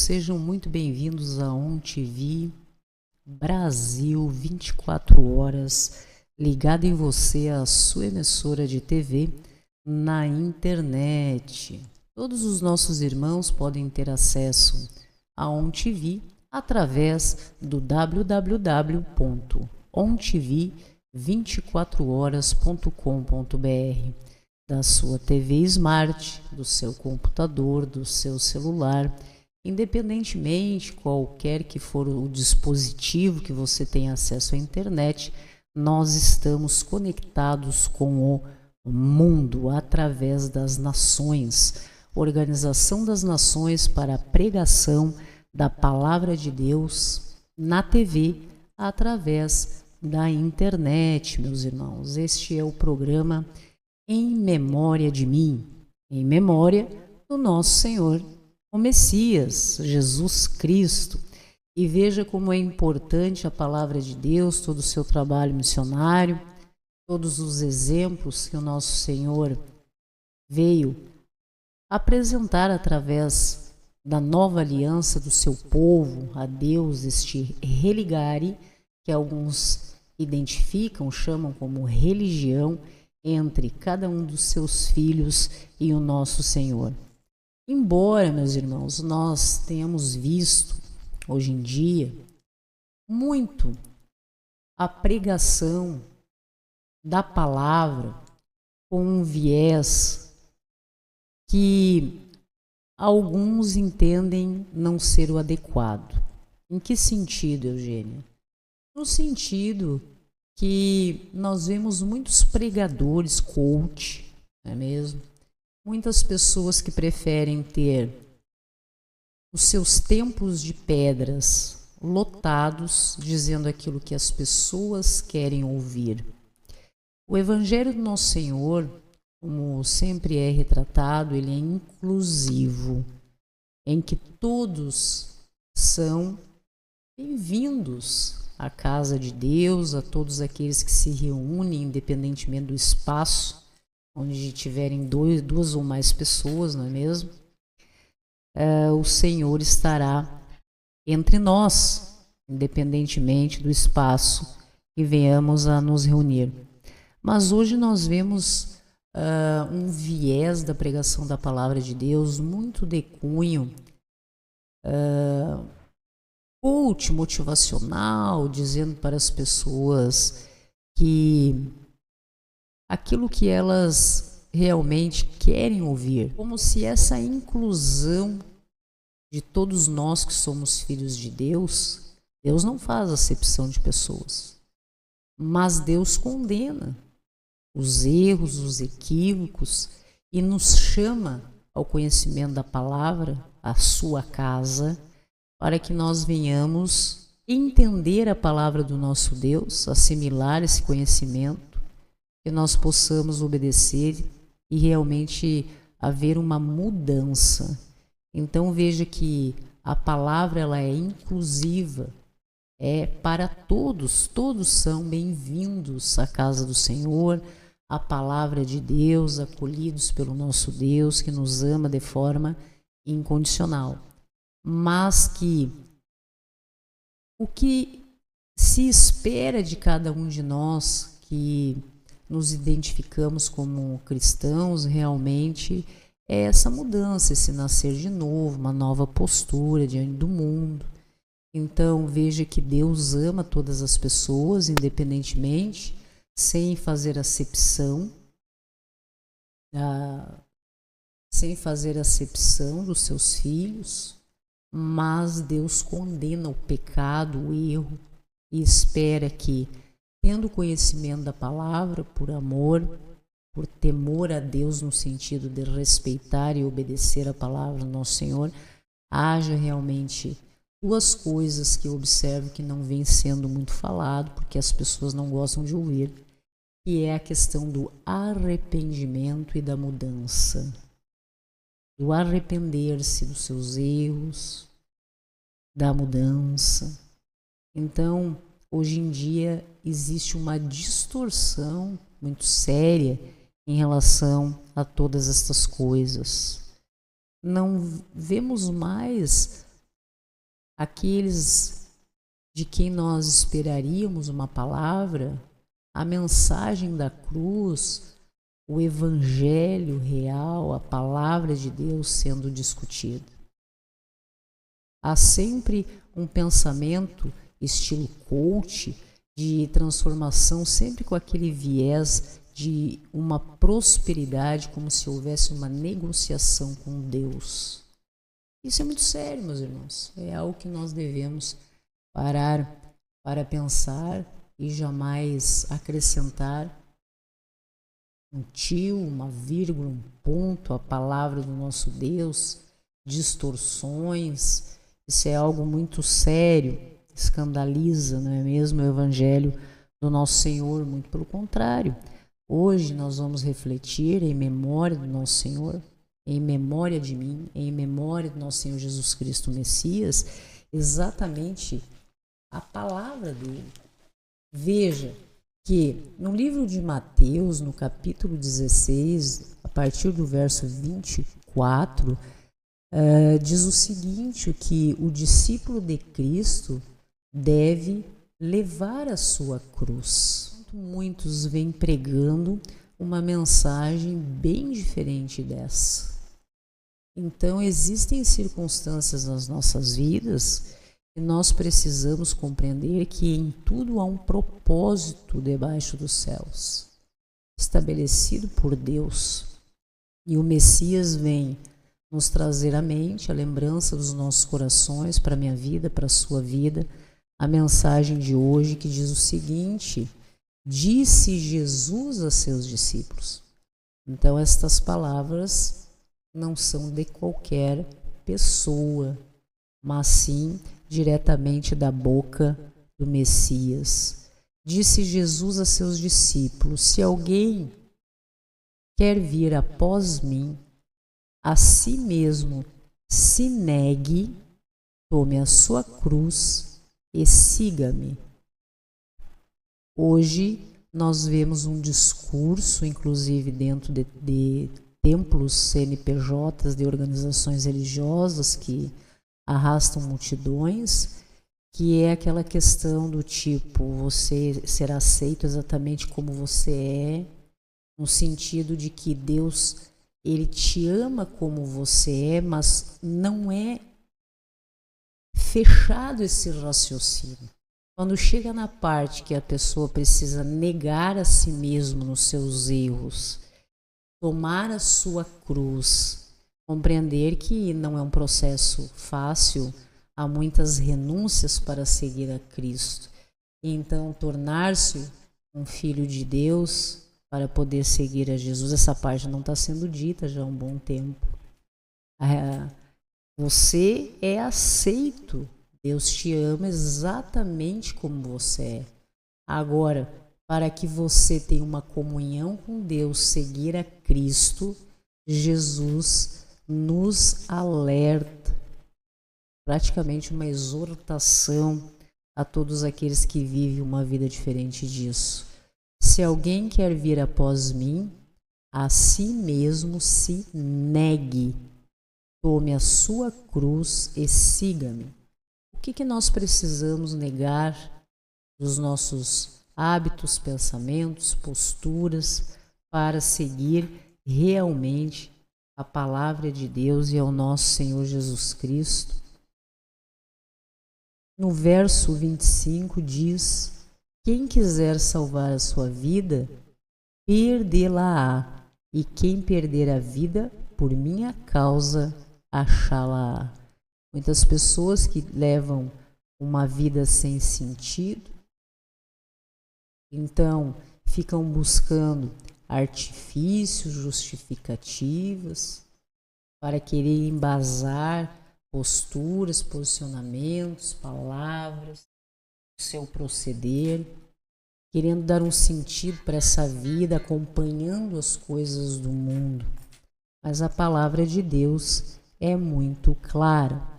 sejam muito bem-vindos a ON TV Brasil 24 horas, ligado em você, a sua emissora de TV na internet. Todos os nossos irmãos podem ter acesso a ON TV através do www.ontv24horas.com.br, da sua TV Smart, do seu computador, do seu celular, independentemente qualquer que for o dispositivo que você tenha acesso à internet, nós estamos conectados com o mundo através das nações, Organização das Nações para a pregação da Palavra de Deus na TV através da internet, meus irmãos. Este é o programa Em Memória de Mim, em memória do nosso Senhor, o Messias, Jesus Cristo. E veja como é importante a Palavra de Deus, todo o seu trabalho missionário, todos os exemplos que o nosso Senhor veio apresentar através da nova aliança do seu povo a Deus, este religare, que alguns identificam, chamam como religião, entre cada um dos seus filhos e o nosso Senhor. Embora, meus irmãos, nós tenhamos visto, hoje em dia, muito a pregação da palavra com um viés que alguns entendem não ser o adequado. Em que sentido, Eugênia? No sentido que nós vemos muitos pregadores coach, não é mesmo? Muitas pessoas que preferem ter os seus templos de pedras lotados, dizendo aquilo que as pessoas querem ouvir. O Evangelho do Nosso Senhor, como sempre é retratado, ele é inclusivo, em que todos são bem-vindos à casa de Deus, a todos aqueles que se reúnem, independentemente do espaço, onde tiverem duas ou mais pessoas, não é mesmo? O Senhor estará entre nós, independentemente do espaço que venhamos a nos reunir. Mas hoje nós vemos um viés da pregação da Palavra de Deus muito de cunho coach motivacional, dizendo para as pessoas que aquilo que elas realmente querem ouvir, como se essa inclusão de todos nós que somos filhos de Deus, Deus não faz acepção de pessoas, mas Deus condena os erros, os equívocos e nos chama ao conhecimento da palavra, à sua casa, para que nós venhamos entender a palavra do nosso Deus, assimilar esse conhecimento, que nós possamos obedecer e realmente haver uma mudança. Então veja que a palavra ela é inclusiva, é para todos, todos são bem-vindos à casa do Senhor, à palavra de Deus, acolhidos pelo nosso Deus que nos ama de forma incondicional. Mas que o que se espera de cada um de nós que nos identificamos como cristãos realmente é essa mudança, esse nascer de novo, uma nova postura diante do mundo. Então veja que Deus ama todas as pessoas, independentemente, sem fazer acepção, dos seus filhos, mas Deus condena o pecado, o erro, e espera que, tendo conhecimento da palavra, por amor, por temor a Deus no sentido de respeitar e obedecer a palavra do nosso Senhor, haja realmente duas coisas que eu observo que não vem sendo muito falado, porque as pessoas não gostam de ouvir, que é a questão do arrependimento e da mudança. Do arrepender-se dos seus erros, da mudança. Então, hoje em dia, existe uma distorção muito séria em relação a todas estas coisas. Não vemos mais aqueles de quem nós esperaríamos uma palavra, a mensagem da cruz, o evangelho real, a palavra de Deus sendo discutida. Há sempre um pensamento estilo coach, de transformação, sempre com aquele viés de uma prosperidade, como se houvesse uma negociação com Deus. Isso é muito sério, meus irmãos. É algo que nós devemos parar para pensar e jamais acrescentar um tio, uma vírgula, um ponto à palavra do nosso Deus, distorções. Isso é algo muito sério, escandaliza, não é mesmo, o evangelho do nosso Senhor? Muito pelo contrário. Hoje nós vamos refletir em memória do nosso Senhor, em memória de mim, em memória do nosso Senhor Jesus Cristo Messias, exatamente a palavra dele. Veja que no livro de Mateus, no capítulo 16, a partir do verso 24, diz o seguinte, que o discípulo de Cristo deve levar a sua cruz. Muitos vêm pregando uma mensagem bem diferente dessa. Então, existem circunstâncias nas nossas vidas e nós precisamos compreender que em tudo há um propósito debaixo dos céus, estabelecido por Deus. E o Messias vem nos trazer à mente a lembrança dos nossos corações, para a minha vida, para a sua vida, a mensagem de hoje que diz o seguinte: disse Jesus a seus discípulos. Então, estas palavras não são de qualquer pessoa, mas sim diretamente da boca do Messias. Disse Jesus a seus discípulos: se alguém quer vir após mim, a si mesmo se negue, tome a sua cruz e siga-me. Hoje nós vemos um discurso, inclusive dentro de templos CNPJs, de organizações religiosas que arrastam multidões, que é aquela questão do tipo, você será aceito exatamente como você é, no sentido de que Deus, Ele te ama como você é, mas não é fechado esse raciocínio. Quando chega na parte que a pessoa precisa negar a si mesmo nos seus erros, tomar a sua cruz, compreender que não é um processo fácil, há muitas renúncias para seguir a Cristo. Então, tornar-se um filho de Deus para poder seguir a Jesus, essa parte não está sendo dita já há um bom tempo. Você é aceito. Deus te ama exatamente como você é. Agora, para que você tenha uma comunhão com Deus, seguir a Cristo, Jesus nos alerta, praticamente uma exortação a todos aqueles que vivem uma vida diferente disso. Se alguém quer vir após mim, a si mesmo se negue, tome a sua cruz e siga-me. O que nós precisamos negar dos nossos hábitos, pensamentos, posturas para seguir realmente a palavra de Deus e ao nosso Senhor Jesus Cristo? No verso 25 diz: quem quiser salvar a sua vida, perdê-la-á, e quem perder a vida por minha causa, achá-la-á. Muitas pessoas que levam uma vida sem sentido, então ficam buscando artifícios, justificativas, para querer embasar posturas, posicionamentos, palavras, o seu proceder, querendo dar um sentido para essa vida, acompanhando as coisas do mundo. Mas a palavra de Deus é muito clara.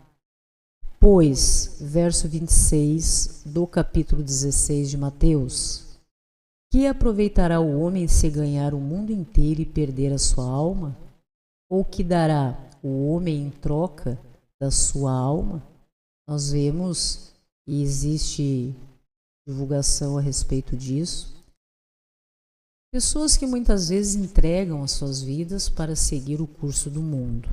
Pois, verso 26 do capítulo 16 de Mateus: que aproveitará o homem se ganhar o mundo inteiro e perder a sua alma? Ou que dará o homem em troca da sua alma? Nós vemos, e existe divulgação a respeito disso, pessoas que muitas vezes entregam as suas vidas para seguir o curso do mundo.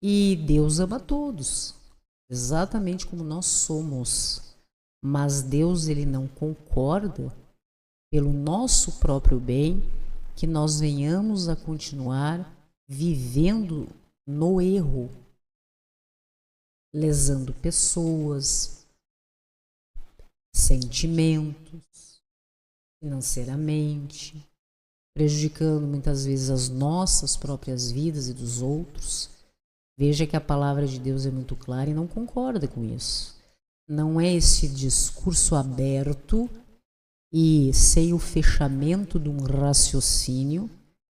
E Deus ama todos, exatamente como nós somos. Mas Deus, ele não concorda, pelo nosso próprio bem, que nós venhamos a continuar vivendo no erro, lesando pessoas, sentimentos, financeiramente, prejudicando muitas vezes as nossas próprias vidas e dos outros. Veja que a palavra de Deus é muito clara e não concorda com isso. Não é esse discurso aberto e sem o fechamento de um raciocínio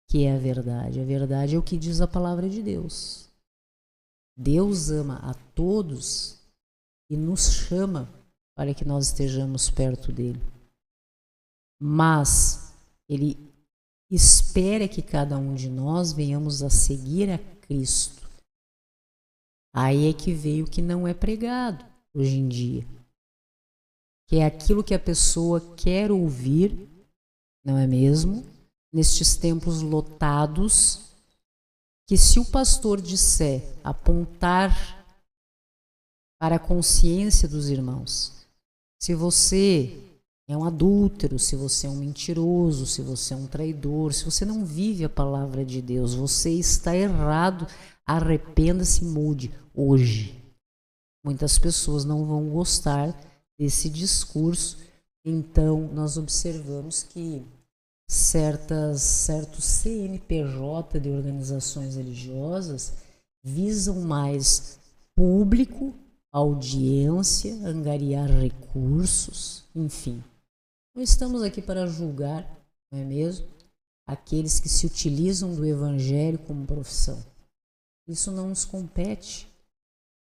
que é a verdade. A verdade é o que diz a palavra de Deus. Deus ama a todos e nos chama para que nós estejamos perto dele. Mas ele espera que cada um de nós venhamos a seguir a Cristo. Aí é que veio o que não é pregado hoje em dia, que é aquilo que a pessoa quer ouvir, não é mesmo? Nestes templos lotados, que se o pastor disser, apontar para a consciência dos irmãos, se você é um adúltero, se você é um mentiroso, se você é um traidor, se você não vive a palavra de Deus, você está errado, arrependa-se e mude hoje. Muitas pessoas não vão gostar desse discurso, então nós observamos que certos CNPJ de organizações religiosas visam mais público, audiência, angariar recursos, enfim. Não estamos aqui para julgar, não é mesmo? Aqueles que se utilizam do evangelho como profissão. Isso não nos compete.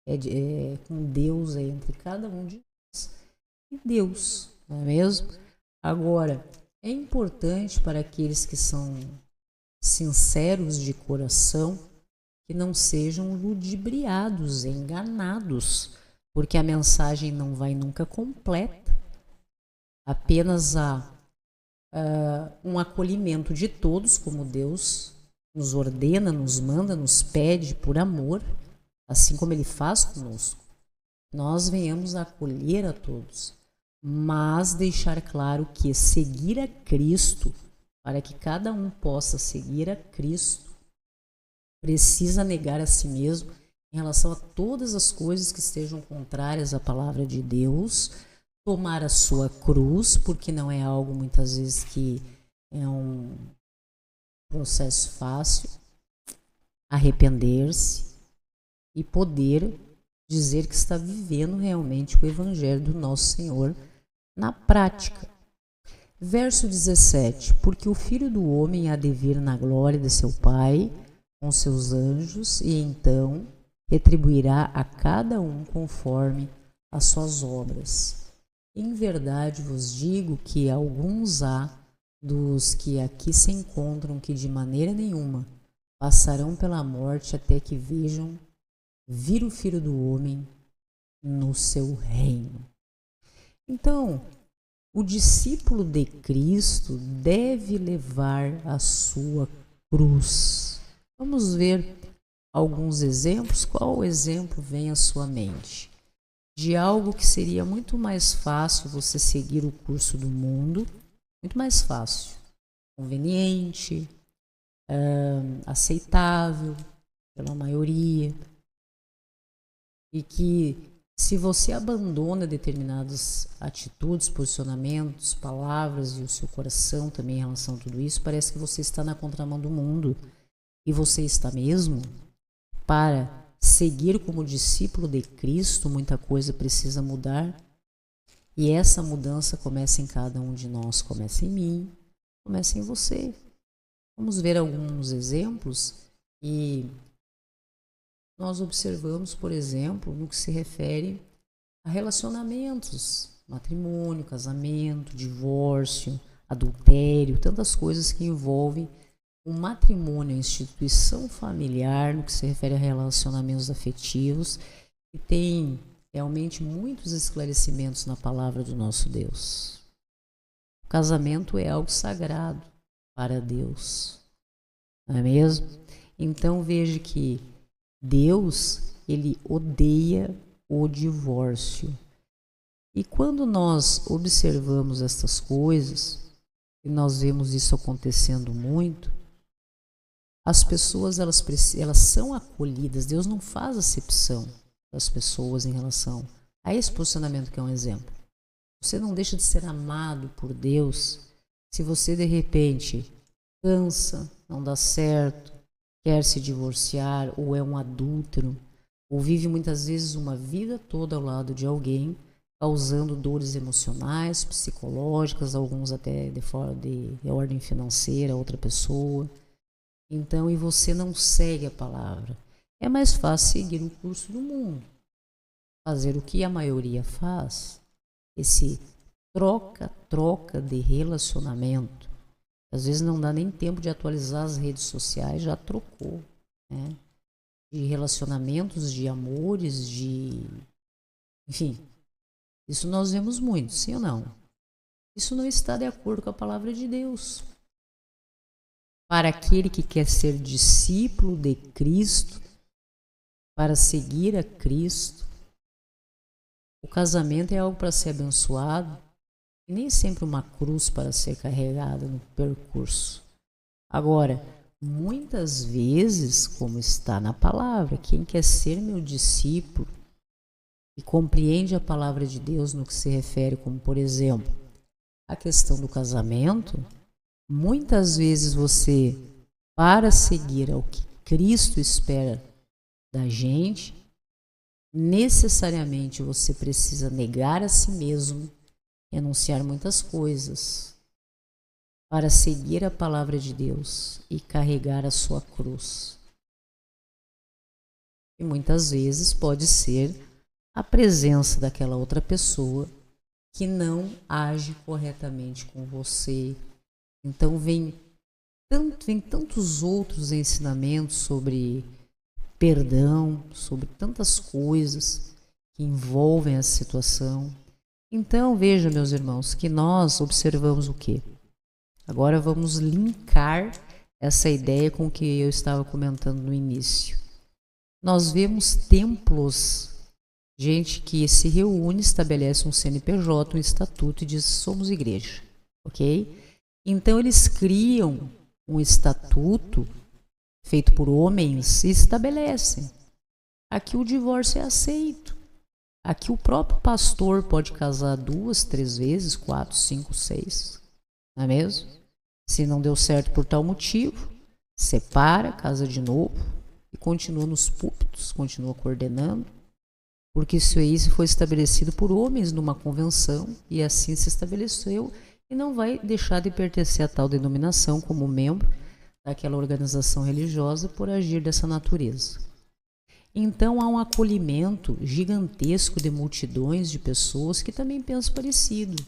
É com Deus, é entre cada um de nós e Deus, não é mesmo? Agora, é importante para aqueles que são sinceros de coração que não sejam ludibriados, enganados, porque a mensagem não vai nunca completa. Apenas há um acolhimento de todos, como Deus nos ordena, nos manda, nos pede por amor, assim como Ele faz conosco. Nós venhamos a acolher a todos, mas deixar claro que seguir a Cristo, para que cada um possa seguir a Cristo, precisa negar a si mesmo em relação a todas as coisas que estejam contrárias à palavra de Deus, tomar a sua cruz, porque não é algo muitas vezes que é um processo fácil, arrepender-se e poder dizer que está vivendo realmente o evangelho do nosso Senhor na prática. Verso 17: porque o Filho do Homem há de vir na glória de seu Pai com seus anjos, e então retribuirá a cada um conforme as suas obras. Em verdade vos digo que alguns há dos que aqui se encontram que de maneira nenhuma passarão pela morte até que vejam vir o Filho do Homem no seu reino. Então, o discípulo de Cristo deve levar a sua cruz. Vamos ver alguns exemplos. Qual exemplo vem à sua mente? De algo que seria muito mais fácil você seguir o curso do mundo, muito mais fácil, conveniente, aceitável pela maioria, e que se você abandona determinadas atitudes, posicionamentos, palavras e o seu coração também em relação a tudo isso, parece que você está na contramão do mundo. E você está mesmo? Para seguir como discípulo de Cristo, muita coisa precisa mudar. E essa mudança começa em cada um de nós, começa em mim, começa em você. Vamos ver alguns exemplos e nós observamos, por exemplo, no que se refere a relacionamentos, matrimônio, casamento, divórcio, adultério, tantas coisas que envolvem o matrimônio, a instituição familiar, no que se refere a relacionamentos afetivos, e tem realmente muitos esclarecimentos na palavra do nosso Deus. O casamento é algo sagrado para Deus, não é mesmo? Então veja que Deus, ele odeia o divórcio. E quando nós observamos estas coisas, e nós vemos isso acontecendo muito, as pessoas elas são acolhidas. Deus não faz acepção das pessoas em relação a esse posicionamento, que é um exemplo. Você não deixa de ser amado por Deus se você de repente cansa, não dá certo, quer se divorciar, ou é um adúltero, ou vive muitas vezes uma vida toda ao lado de alguém, causando dores emocionais, psicológicas, alguns até de ordem financeira, outra pessoa. Então, e você não segue a palavra. É mais fácil seguir o curso do mundo, fazer o que a maioria faz, esse troca de relacionamento. Às vezes não dá nem tempo de atualizar as redes sociais, já trocou, né? De relacionamentos, de amores, enfim, isso nós vemos muito, sim ou não? Isso não está de acordo com a palavra de Deus. Para aquele que quer ser discípulo de Cristo, para seguir a Cristo, o casamento é algo para ser abençoado e nem sempre uma cruz para ser carregada no percurso. Agora, muitas vezes, como está na palavra, quem quer ser meu discípulo e compreende a palavra de Deus no que se refere, como por exemplo, a questão do casamento, muitas vezes você, para seguir ao que Cristo espera da gente, necessariamente você precisa negar a si mesmo, renunciar muitas coisas, para seguir a palavra de Deus e carregar a sua cruz. E muitas vezes pode ser a presença daquela outra pessoa que não age corretamente com você. Então vem tantos outros ensinamentos sobre perdão, sobre tantas coisas que envolvem essa situação. Então veja, meus irmãos, que nós observamos o quê? Agora vamos linkar essa ideia com o que eu estava comentando no início. Nós vemos templos, gente que se reúne, estabelece um CNPJ, um estatuto e diz: somos igreja, ok? Então eles criam um estatuto feito por homens e estabelecem. Aqui o divórcio é aceito. Aqui o próprio pastor pode casar 2, 3 vezes, 4, 5, 6. Não é mesmo? Se não deu certo por tal motivo, separa, casa de novo e continua nos púlpitos, continua coordenando, porque isso aí foi estabelecido por homens numa convenção e assim se estabeleceu e não vai deixar de pertencer a tal denominação como membro daquela organização religiosa por agir dessa natureza. Então há um acolhimento gigantesco de multidões de pessoas que também pensam parecido.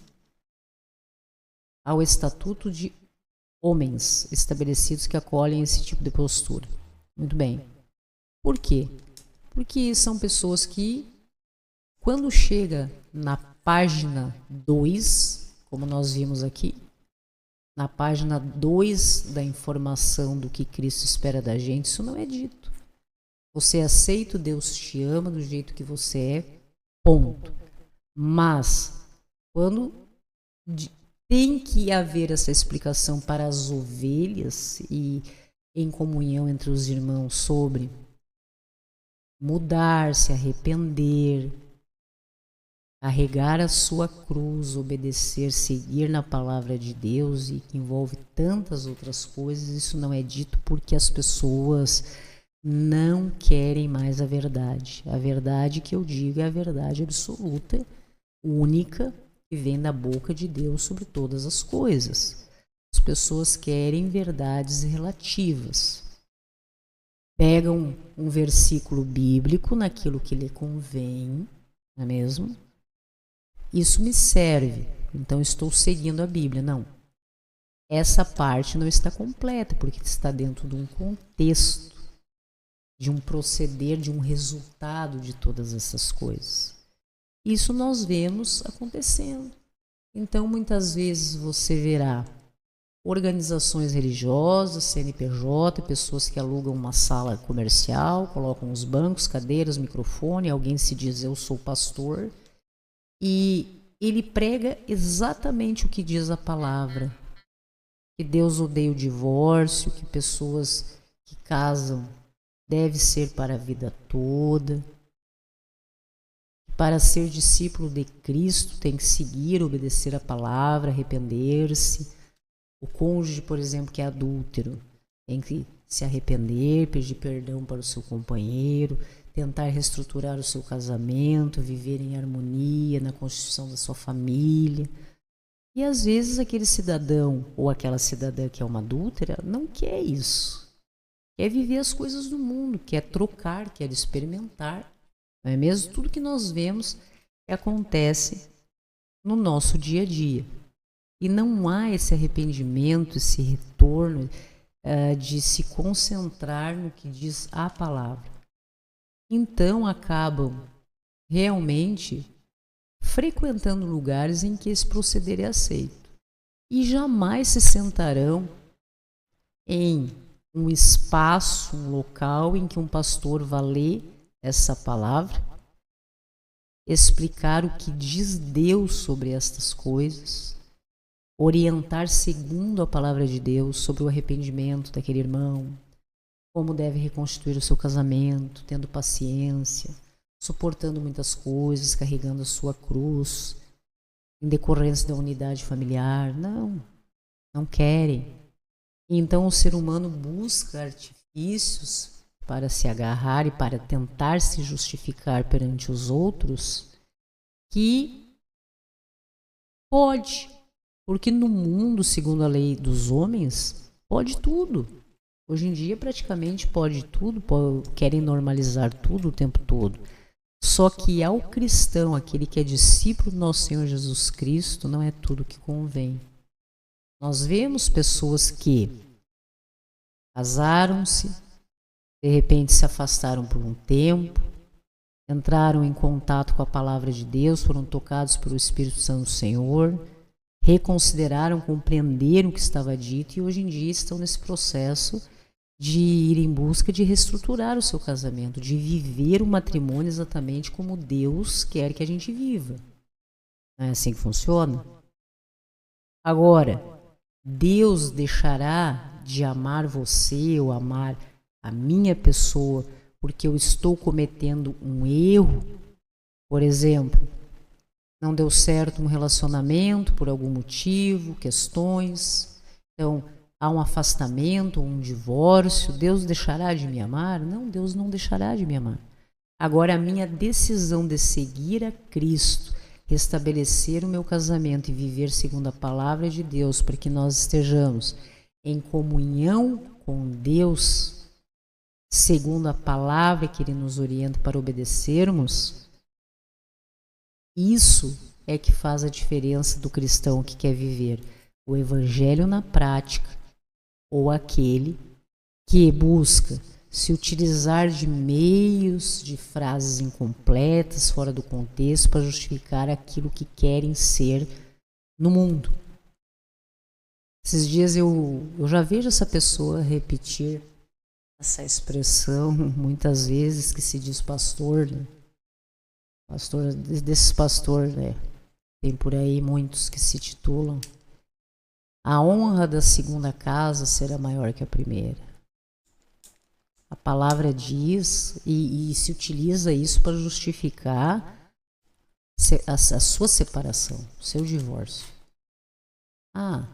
Há o estatuto de homens estabelecidos que acolhem esse tipo de postura. Muito bem. Por quê? Porque são pessoas que, quando chega na página 2, como nós vimos aqui, na página 2 da informação do que Cristo espera da gente, isso não é dito. Você é aceito, Deus te ama do jeito que você é, ponto. Mas, quando tem que haver essa explicação para as ovelhas e em comunhão entre os irmãos sobre mudar, se arrepender, carregar a sua cruz, obedecer, seguir na palavra de Deus, e que envolve tantas outras coisas, isso não é dito porque as pessoas não querem mais a verdade. A verdade que eu digo é a verdade absoluta, única, que vem da boca de Deus sobre todas as coisas. As pessoas querem verdades relativas. Pegam um versículo bíblico naquilo que lhe convém, não é mesmo? Isso me serve, então estou seguindo a Bíblia. Não. Essa parte não está completa, porque está dentro de um contexto. de um proceder, de um resultado de todas essas coisas. Isso nós vemos acontecendo. Então, muitas vezes você verá organizações religiosas, CNPJ, pessoas que alugam uma sala comercial, colocam os bancos, cadeiras, microfone, alguém se diz eu sou pastor, e ele prega exatamente o que diz a palavra, que Deus odeia o divórcio, que pessoas que casam devem ser para a vida toda, para ser discípulo de Cristo tem que seguir, obedecer a palavra, arrepender-se. O cônjuge, por exemplo, que é adúltero, tem que se arrepender, pedir perdão para o seu companheiro, tentar reestruturar o seu casamento, viver em harmonia na constituição da sua família. E às vezes aquele cidadão ou aquela cidadã que é uma adúltera não quer isso. Quer viver as coisas do mundo, quer trocar, quer experimentar. Não é mesmo? Tudo que nós vemos que acontece no nosso dia a dia. E não há esse arrependimento, esse retorno de se concentrar no que diz a palavra. Então acabam realmente frequentando lugares em que esse proceder é aceito. E jamais se sentarão em um espaço, um local em que um pastor vá ler essa palavra, explicar o que diz Deus sobre estas coisas, orientar segundo a palavra de Deus sobre o arrependimento daquele irmão, como deve reconstituir o seu casamento, tendo paciência, suportando muitas coisas, carregando a sua cruz, em decorrência da unidade familiar. Não querem. Então o ser humano busca artifícios para se agarrar e para tentar se justificar perante os outros que pode, porque no mundo, segundo a lei dos homens, pode tudo. Hoje em dia praticamente pode tudo, querem normalizar tudo o tempo todo. Só que ao cristão, aquele que é discípulo do nosso Senhor Jesus Cristo, não é tudo que convém. Nós vemos pessoas que casaram-se, de repente se afastaram por um tempo, entraram em contato com a palavra de Deus, foram tocados pelo Espírito Santo do Senhor, reconsideraram, compreenderam o que estava dito e hoje em dia estão nesse processo de ir em busca de reestruturar o seu casamento, de viver o matrimônio exatamente como Deus quer que a gente viva. Não é assim que funciona? Agora, Deus deixará de amar você ou amar a minha pessoa porque eu estou cometendo um erro? Por exemplo, não deu certo um relacionamento por algum motivo, questões, então há um afastamento, um divórcio, Deus deixará de me amar? Não, Deus não deixará de me amar. Agora a minha decisão de seguir a Cristo, restabelecer o meu casamento e viver segundo a palavra de Deus, para que nós estejamos em comunhão com Deus, segundo a palavra que Ele nos orienta para obedecermos, isso é que faz a diferença do cristão que quer viver o evangelho na prática ou aquele que busca se utilizar de meios, de frases incompletas, fora do contexto, para justificar aquilo que querem ser no mundo. Esses dias eu já vejo essa pessoa repetir essa expressão muitas vezes, que se diz pastor, né? Pastor, desses pastores, né? Tem por aí muitos que se titulam: a honra da segunda casa será maior que a primeira. A palavra diz e se utiliza isso para justificar a sua separação, o seu divórcio.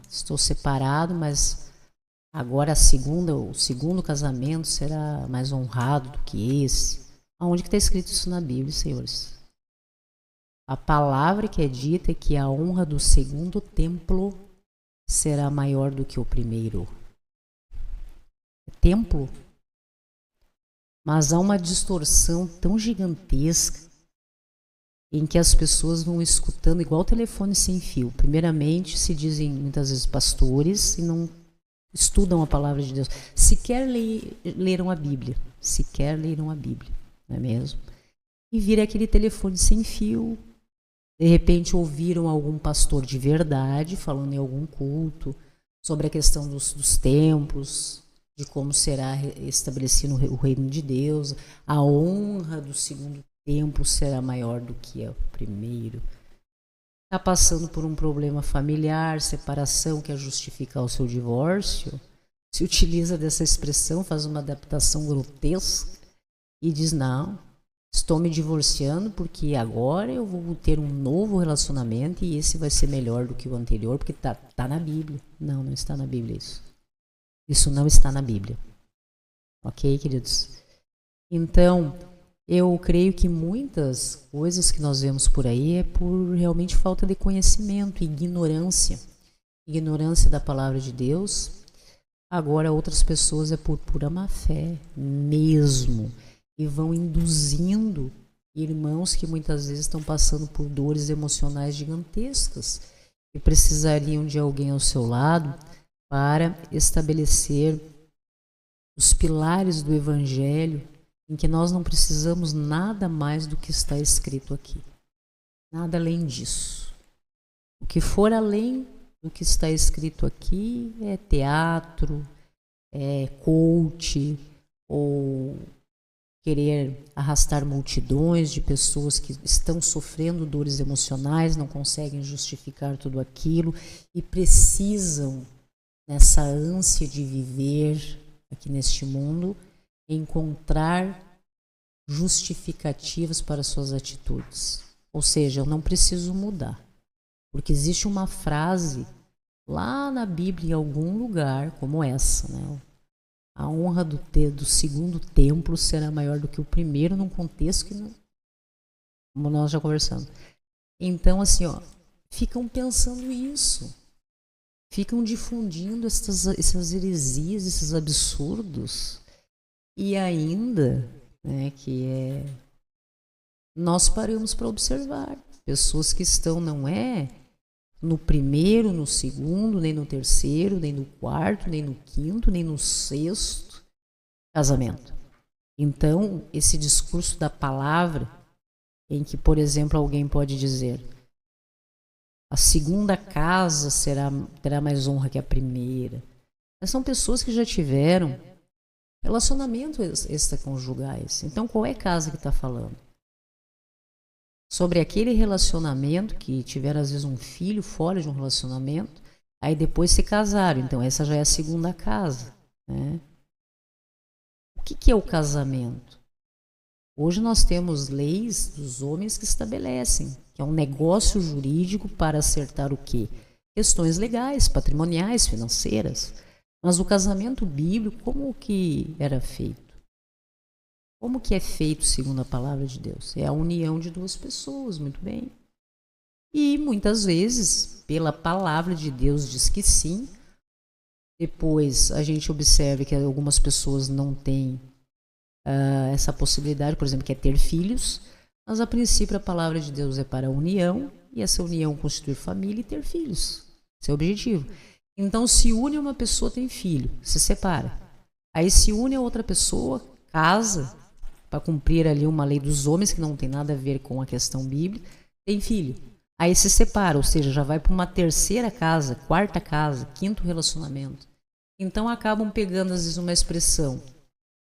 Estou separado, mas agora o segundo casamento será mais honrado do que esse. Aonde que está escrito isso na Bíblia, senhores? A palavra que é dita é que a honra do segundo templo será maior do que o primeiro. Templo? Mas há uma distorção tão gigantesca em que as pessoas vão escutando igual telefone sem fio. Primeiramente, se dizem muitas vezes pastores e não estudam a palavra de Deus, sequer leram a Bíblia, não é mesmo? E vira aquele telefone sem fio, de repente ouviram algum pastor de verdade falando em algum culto sobre a questão dos templos, de como será estabelecido o reino de Deus, a honra do segundo templo será maior do que o primeiro. Está passando por um problema familiar, separação, quer justificar o seu divórcio, se utiliza dessa expressão, faz uma adaptação grotesca e diz, não, estou me divorciando porque agora eu vou ter um novo relacionamento e esse vai ser melhor do que o anterior, porque tá na Bíblia. Não, não está na Bíblia isso. Isso não está na Bíblia. Ok, queridos? Então, eu creio que muitas coisas que nós vemos por aí é por realmente falta de conhecimento, ignorância. Ignorância da palavra de Deus. Agora, outras pessoas é por pura má fé mesmo. E vão induzindo irmãos que muitas vezes estão passando por dores emocionais gigantescas e precisariam de alguém ao seu lado para estabelecer os pilares do Evangelho, em que nós não precisamos nada mais do que está escrito aqui. Nada além disso. O que for além do que está escrito aqui é teatro, é coach, ou querer arrastar multidões de pessoas que estão sofrendo dores emocionais, não conseguem justificar tudo aquilo e precisam, nessa ânsia de viver aqui neste mundo, encontrar justificativas para suas atitudes. Ou seja, eu não preciso mudar. Porque existe uma frase lá na Bíblia, em algum lugar, como essa, né? A honra do segundo templo será maior do que o primeiro, num contexto que não, como nós já conversamos. Então, assim, ficam pensando isso. Ficam difundindo essas heresias, esses absurdos. E ainda, né, nós paramos para observar pessoas que estão, não é no primeiro, no segundo, nem no terceiro, nem no quarto, nem no quinto, nem no sexto casamento. Então, esse discurso da palavra, em que, por exemplo, alguém pode dizer: a segunda casa terá mais honra que a primeira. Mas são pessoas que já tiveram relacionamentos extraconjugais. Então, qual é a casa que está falando? Sobre aquele relacionamento que tiveram, às vezes, um filho fora de um relacionamento, aí depois se casaram. Então, essa já é a segunda casa, né? O que é o casamento? Hoje nós temos leis dos homens que estabelecem que é um negócio jurídico para acertar o quê? Questões legais, patrimoniais, financeiras. Mas o casamento bíblico, como que era feito? Como que é feito segundo a palavra de Deus? É a união de duas pessoas, muito bem. E muitas vezes, pela palavra de Deus diz que sim. Depois a gente observa que algumas pessoas não têm essa possibilidade, por exemplo, que é ter filhos. Mas a princípio a palavra de Deus é para a união, e essa união constituir família e ter filhos. Esse é o objetivo. Então se une uma pessoa, tem filho, se separa. Aí se une a outra pessoa, casa, para cumprir ali uma lei dos homens, que não tem nada a ver com a questão bíblica, tem filho. Aí se separa, ou seja, já vai para uma terceira casa, quarta casa, quinto relacionamento. Então acabam pegando às vezes uma expressão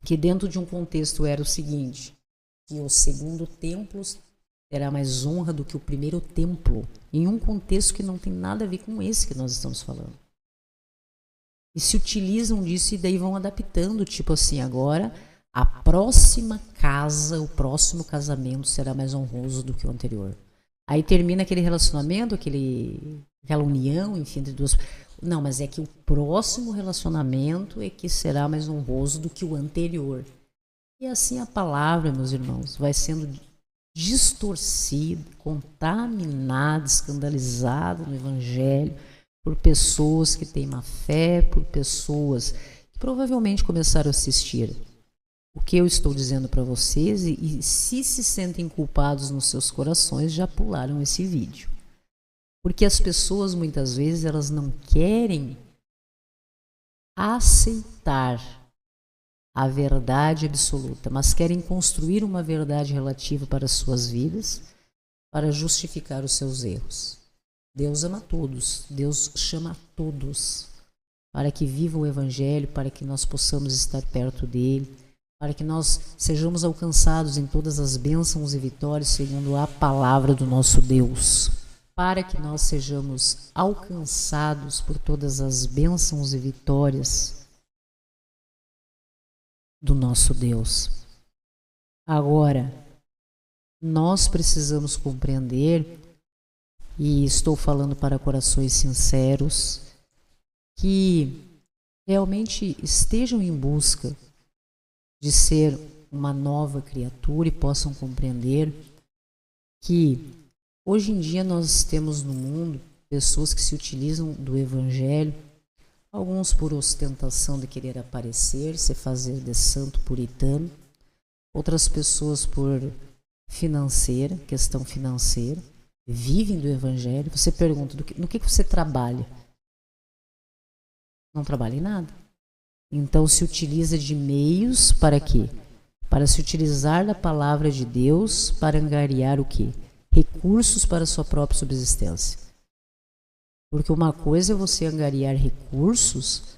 que dentro de um contexto era o seguinte: que o segundo templo terá mais honra do que o primeiro templo, em um contexto que não tem nada a ver com esse que nós estamos falando. E se utilizam disso e daí vão adaptando, tipo assim, agora a próxima casa, o próximo casamento será mais honroso do que o anterior. Aí termina aquele relacionamento, aquela união, enfim, entre duas. Não, mas é que o próximo relacionamento é que será mais honroso do que o anterior. E assim a palavra, meus irmãos, vai sendo distorcida, contaminada, escandalizada no Evangelho por pessoas que têm má fé, por pessoas que provavelmente começaram a assistir o que eu estou dizendo para vocês e se sentem culpados nos seus corações, já pularam esse vídeo. Porque as pessoas muitas vezes elas não querem aceitar a verdade absoluta, mas querem construir uma verdade relativa para as suas vidas, para justificar os seus erros. Deus ama todos, Deus chama a todos para que vivam o Evangelho, para que nós possamos estar perto dele, para que nós sejamos alcançados em todas as bênçãos e vitórias segundo a palavra do nosso Deus, para que nós sejamos alcançados por todas as bênçãos e vitórias do nosso Deus. Agora, nós precisamos compreender, e estou falando para corações sinceros, que realmente estejam em busca de ser uma nova criatura e possam compreender que hoje em dia nós temos no mundo pessoas que se utilizam do Evangelho, alguns por ostentação de querer aparecer, se fazer de santo puritano, outras pessoas por questão financeira, vivem do Evangelho. Você pergunta, no que você trabalha? Não trabalha em nada. Então se utiliza de meios para quê? Para se utilizar da palavra de Deus para angariar o quê? Recursos para a sua própria subsistência. Porque uma coisa é você angariar recursos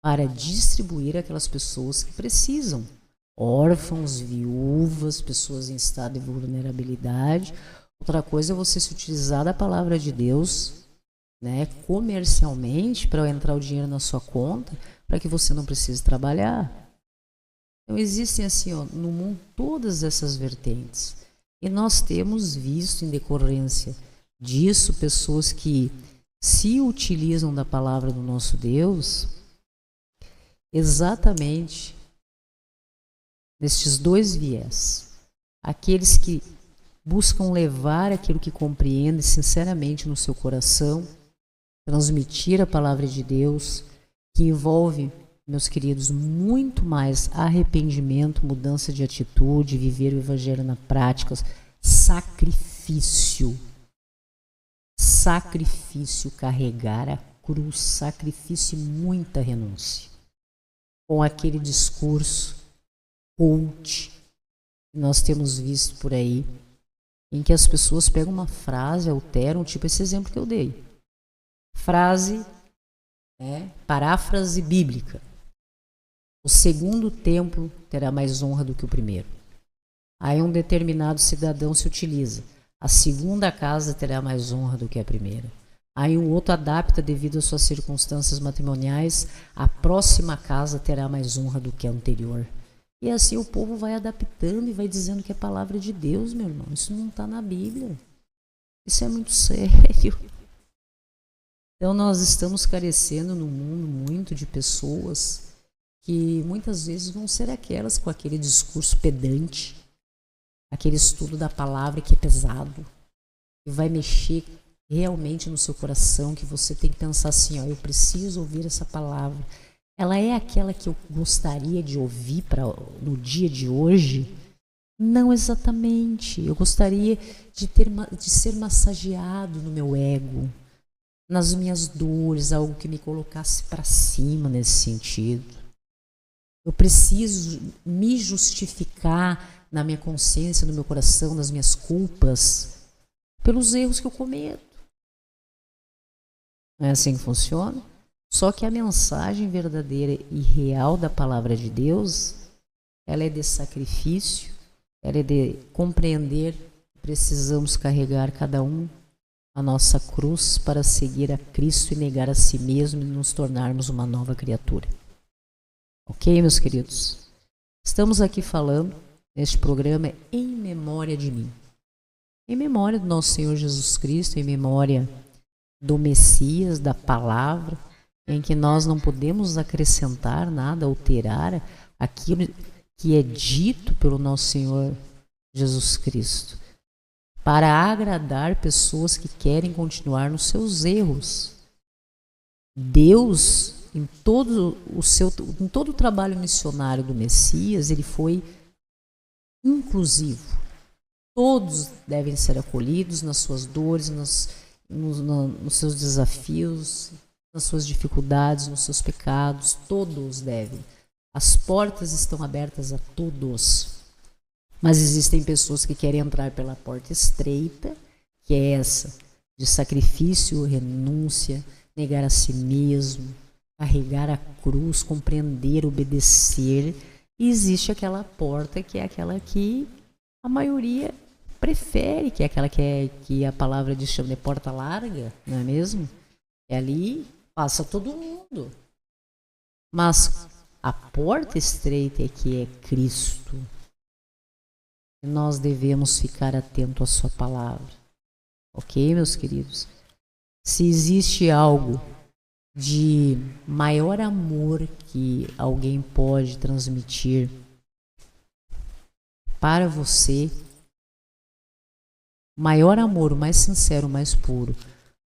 para distribuir àquelas pessoas que precisam. Órfãos, viúvas, pessoas em estado de vulnerabilidade. Outra coisa é você se utilizar da palavra de Deus, né, comercialmente, para entrar o dinheiro na sua conta, para que você não precise trabalhar. Então existem assim, no mundo todas essas vertentes. E nós temos visto em decorrência disso pessoas que se utilizam da palavra do nosso Deus exatamente nestes dois viés. Aqueles que buscam levar aquilo que compreendem sinceramente no seu coração, transmitir a palavra de Deus, que envolve, meus queridos, muito mais arrependimento, mudança de atitude, viver o Evangelho na prática, sacrifício, carregar a cruz, sacrifício e muita renúncia. Com aquele discurso coach que nós temos visto por aí, em que as pessoas pegam uma frase, alteram, tipo esse exemplo que eu dei. Frase, paráfrase bíblica. O segundo templo terá mais honra do que o primeiro. Aí um determinado cidadão se utiliza. A segunda casa terá mais honra do que a primeira. Aí um outro adapta devido às suas circunstâncias matrimoniais. A próxima casa terá mais honra do que a anterior. E assim o povo vai adaptando e vai dizendo que é palavra de Deus, meu irmão. Isso não está na Bíblia. Isso é muito sério. Então nós estamos carecendo no mundo muito de pessoas que muitas vezes vão ser aquelas com aquele discurso pedante, aquele estudo da palavra que é pesado, que vai mexer realmente no seu coração, que você tem que pensar assim, eu preciso ouvir essa palavra. Ela é aquela que eu gostaria de ouvir no dia de hoje? Não exatamente. Eu gostaria de ser massageado no meu ego, nas minhas dores, algo que me colocasse para cima nesse sentido. Eu preciso me justificar na minha consciência, no meu coração, nas minhas culpas, pelos erros que eu cometo. Não é assim que funciona? Só que a mensagem verdadeira e real da palavra de Deus, ela é de sacrifício, ela é de compreender que precisamos carregar cada um a nossa cruz para seguir a Cristo e negar a si mesmo e nos tornarmos uma nova criatura. Ok, meus queridos? Estamos aqui falando neste programa em memória de mim. Em memória do nosso Senhor Jesus Cristo, em memória do Messias, da palavra, em que nós não podemos acrescentar nada, alterar aquilo que é dito pelo nosso Senhor Jesus Cristo, para agradar pessoas que querem continuar nos seus erros. Deus, em todo o trabalho missionário do Messias, ele foi inclusivo. Todos devem ser acolhidos nas suas dores, nos seus desafios, nas suas dificuldades, nos seus pecados. Todos devem. As portas estão abertas a todos. Mas existem pessoas que querem entrar pela porta estreita, que é essa, de sacrifício, renúncia, negar a si mesmo, carregar a cruz, compreender, obedecer. E existe aquela porta que é aquela que a maioria prefere, que é aquela que a palavra diz, chama de porta larga, não é mesmo? É ali, passa todo mundo. Mas a porta estreita é que é Cristo. E nós devemos ficar atentos à sua palavra. Ok, meus queridos? Se existe algo de maior amor que alguém pode transmitir para você, maior amor, o mais sincero, o mais puro,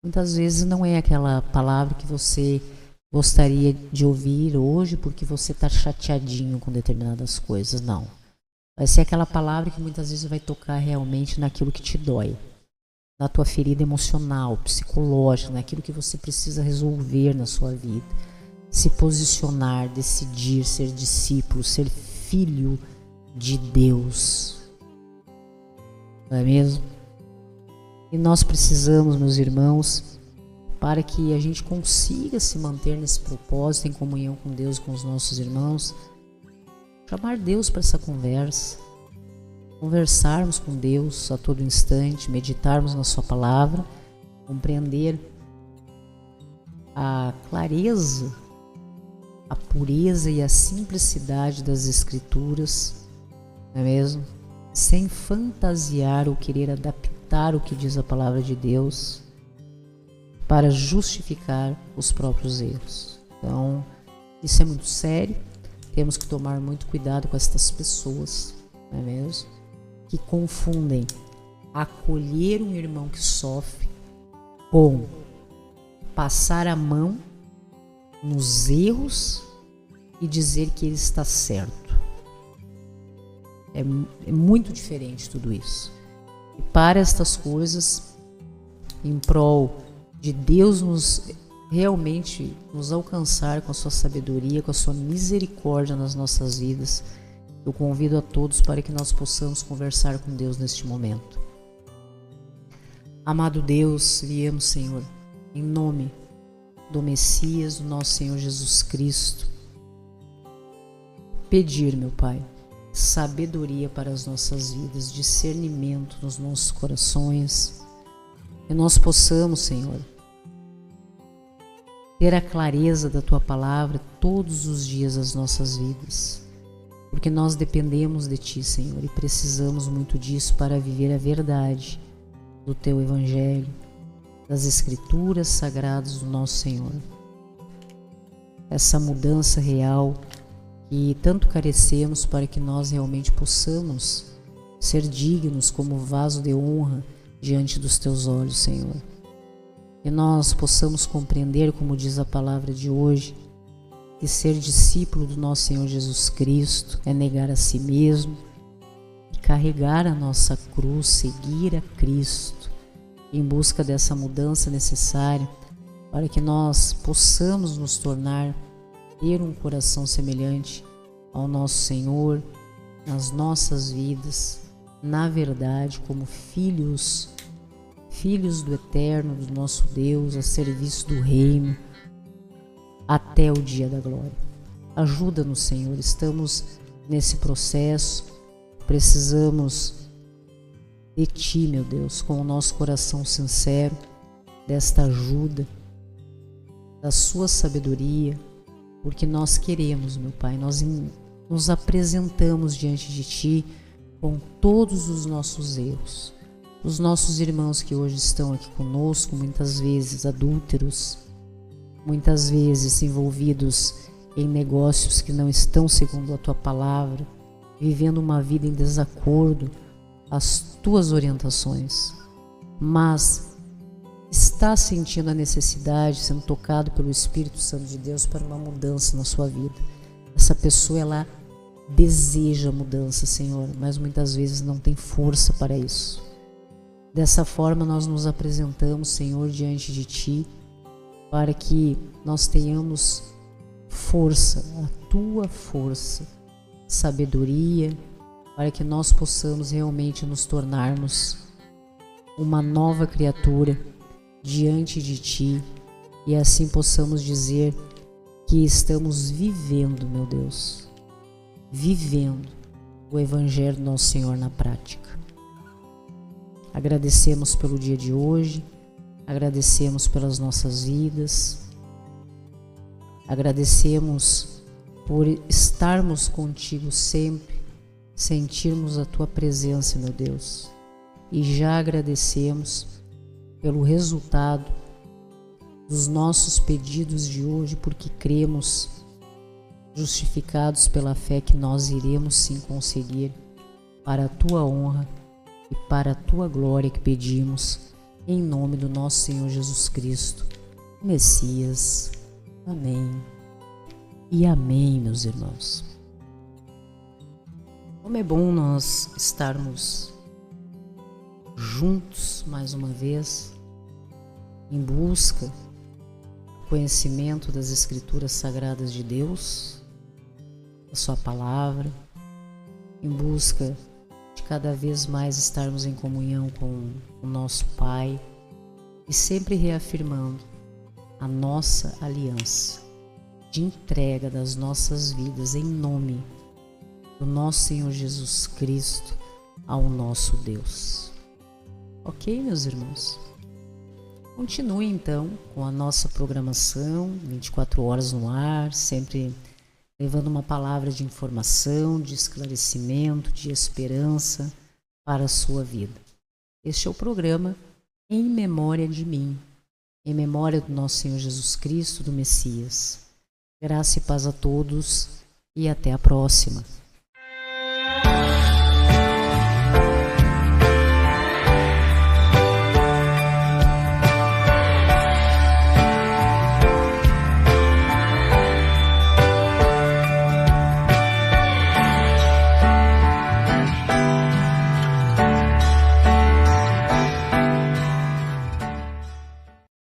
muitas vezes não é aquela palavra que você gostaria de ouvir hoje porque você está chateadinho com determinadas coisas, não. Vai ser aquela palavra que muitas vezes vai tocar realmente naquilo que te dói, na tua ferida emocional, psicológica, naquilo que você precisa resolver na sua vida. Se posicionar, decidir, ser discípulo, ser filho de Deus. Não é mesmo? E nós precisamos, meus irmãos, para que a gente consiga se manter nesse propósito, em comunhão com Deus e com os nossos irmãos, chamar Deus para essa conversa, conversarmos com Deus a todo instante, meditarmos na sua palavra, compreender a clareza, a pureza e a simplicidade das Escrituras, não é mesmo? Sem fantasiar ou querer adaptar o que diz a palavra de Deus para justificar os próprios erros. Então, isso é muito sério. Temos que tomar muito cuidado com estas pessoas, não é mesmo? Que confundem acolher um irmão que sofre com passar a mão nos erros e dizer que ele está certo. É muito diferente tudo isso. E para estas coisas, em prol de Deus realmente nos alcançar com a sua sabedoria, com a sua misericórdia nas nossas vidas, eu convido a todos para que nós possamos conversar com Deus neste momento. Amado Deus, viemos, Senhor, em nome do Messias, do nosso Senhor Jesus Cristo, pedir, meu Pai, sabedoria para as nossas vidas, discernimento nos nossos corações, que nós possamos, Senhor, ter a clareza da Tua Palavra todos os dias das nossas vidas, porque nós dependemos de Ti, Senhor, e precisamos muito disso para viver a verdade do Teu Evangelho, das Escrituras sagradas do nosso Senhor. Essa mudança real que tanto carecemos para que nós realmente possamos ser dignos como vaso de honra diante dos Teus olhos, Senhor. Que nós possamos compreender, como diz a palavra de hoje, que ser discípulo do nosso Senhor Jesus Cristo é negar a si mesmo e carregar a nossa cruz, seguir a Cristo, em busca dessa mudança necessária para que nós possamos nos tornar, ter um coração semelhante ao nosso Senhor nas nossas vidas, na verdade, como filhos do Eterno, do nosso Deus, a serviço do Reino, até o dia da glória. Ajuda-nos, Senhor, estamos nesse processo, precisamos de Ti, meu Deus, com o nosso coração sincero, desta ajuda, da Sua sabedoria, porque nós queremos, meu Pai, nós nos apresentamos diante de Ti com todos os nossos erros. Os nossos irmãos que hoje estão aqui conosco, muitas vezes adúlteros, muitas vezes envolvidos em negócios que não estão segundo a Tua palavra, vivendo uma vida em desacordo às Tuas orientações, mas está sentindo a necessidade, sendo tocado pelo Espírito Santo de Deus para uma mudança na sua vida. Essa pessoa, ela deseja mudança, Senhor, mas muitas vezes não tem força para isso. Dessa forma nós nos apresentamos, Senhor, diante de Ti, para que nós tenhamos força, a tua força, sabedoria, para que nós possamos realmente nos tornarmos uma nova criatura diante de ti e assim possamos dizer que estamos vivendo, meu Deus, vivendo o Evangelho do nosso Senhor na prática. Agradecemos pelo dia de hoje, agradecemos pelas nossas vidas, agradecemos por estarmos contigo sempre, sentirmos a tua presença, meu Deus, e já agradecemos pelo resultado dos nossos pedidos de hoje, porque cremos, justificados pela fé, que nós iremos sim conseguir, para a tua honra e para a tua glória que pedimos, em nome do nosso Senhor Jesus Cristo, Messias. Amém e amém, meus irmãos. Como é bom nós estarmos juntos mais uma vez, em busca do conhecimento das Escrituras Sagradas de Deus, da sua palavra, em busca de cada vez mais estarmos em comunhão com o nosso Pai e sempre reafirmando a nossa aliança de entrega das nossas vidas em nome do nosso Senhor Jesus Cristo ao nosso Deus. Ok, meus irmãos? Continue então com a nossa programação 24 horas no ar, sempre levando uma palavra de informação, de esclarecimento, de esperança para a sua vida. Este é o programa Em Memória de Mim, em memória do nosso Senhor Jesus Cristo, do Messias. Graça e paz a todos e até a próxima.